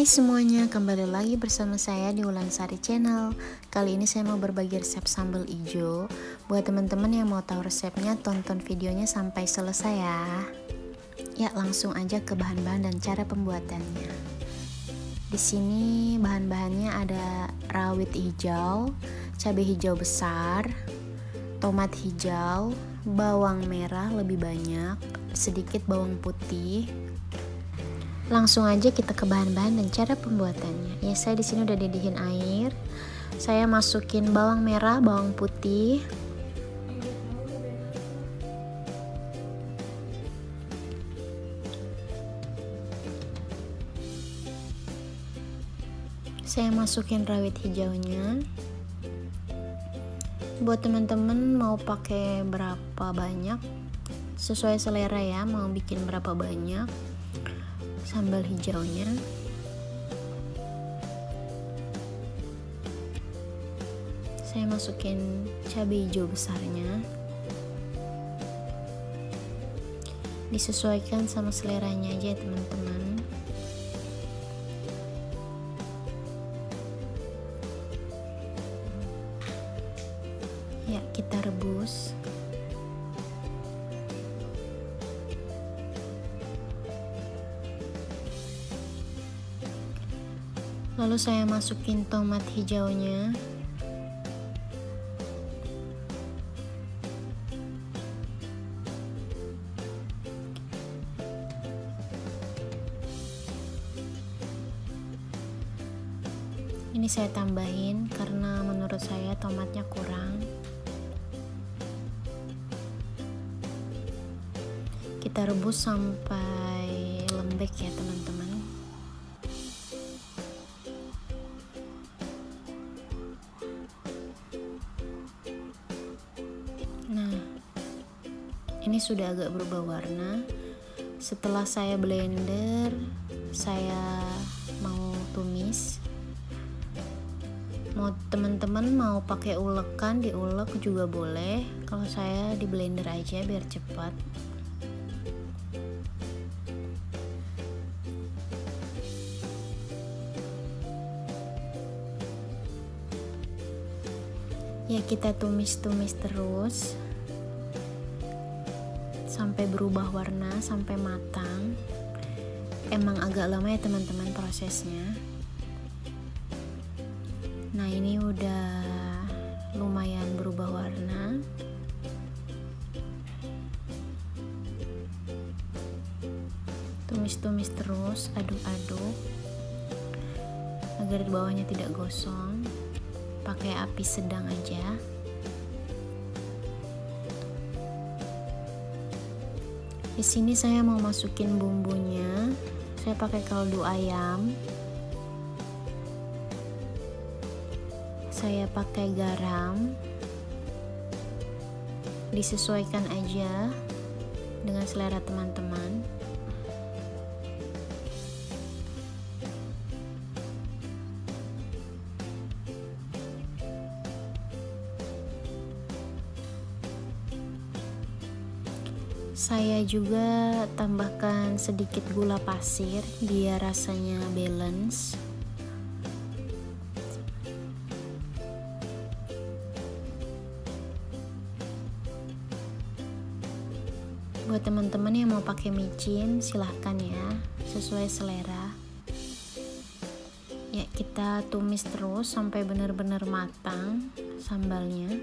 Hai semuanya, kembali lagi bersama saya di Wulansari Channel. Kali ini saya mau berbagi resep sambal ijo. Buat teman-teman yang mau tahu resepnya, tonton videonya sampai selesai ya. Ya, langsung aja ke bahan-bahan dan cara pembuatannya. Di sini bahan-bahannya ada rawit hijau, cabai hijau besar, tomat hijau, bawang merah lebih banyak, sedikit bawang putih. Langsung aja kita ke bahan-bahan dan cara pembuatannya. Ya, saya di sini udah didihin air. Saya masukin bawang merah, bawang putih. Saya masukin rawit hijaunya. Buat teman-teman mau pakai berapa banyak, sesuai selera ya, mau bikin berapa banyak sambal hijaunya. Saya masukin cabai hijau besarnya, disesuaikan sama seleranya aja teman-teman. Ya, kita rebus. Lalu saya masukin tomat hijaunya. Ini saya tambahin karena menurut saya tomatnya kurang. Kita rebus sampai lembek ya teman-teman. Nah, ini sudah agak berubah warna. Setelah saya blender, saya mau tumis. Mau teman-teman mau pakai ulekan, diulek juga boleh. Kalau saya di blender aja biar cepat. Ya, kita tumis-tumis terus sampai berubah warna, sampai matang. Emang agak lama ya teman-teman prosesnya. Nah, ini udah lumayan berubah warna. Tumis-tumis terus, aduk-aduk agar di bawahnya tidak gosong. Pakai api sedang aja. Di sini saya mau masukin bumbunya. Saya pakai kaldu ayam. Saya pakai garam. Disesuaikan aja dengan selera teman-teman. Saya juga tambahkan sedikit gula pasir biar rasanya balance. Buat teman-teman yang mau pakai micin silahkan ya, sesuai selera. Ya, kita tumis terus sampai benar-benar matang sambalnya.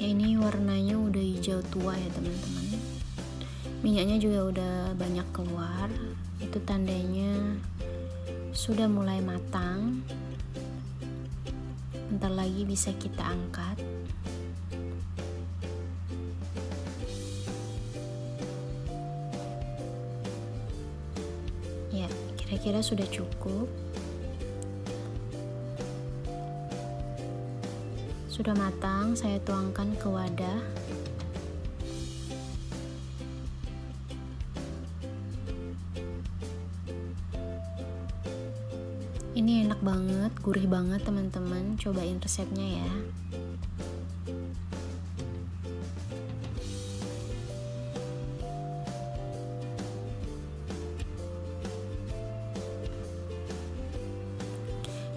Ya, ini warnanya udah hijau tua ya teman-teman. Minyaknya juga udah banyak keluar. Itu tandanya sudah mulai matang. Bentar lagi bisa kita angkat. Ya, kira-kira sudah cukup. Sudah matang, saya tuangkan ke wadah. Ini enak banget, gurih banget teman-teman. Cobain resepnya ya.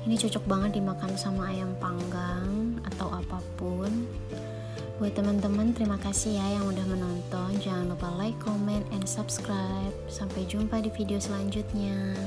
Ini cocok banget dimakan sama ayam panggang atau apapun. Buat teman-teman, terima kasih ya yang udah menonton. Jangan lupa like, comment, and subscribe. Sampai jumpa di video selanjutnya.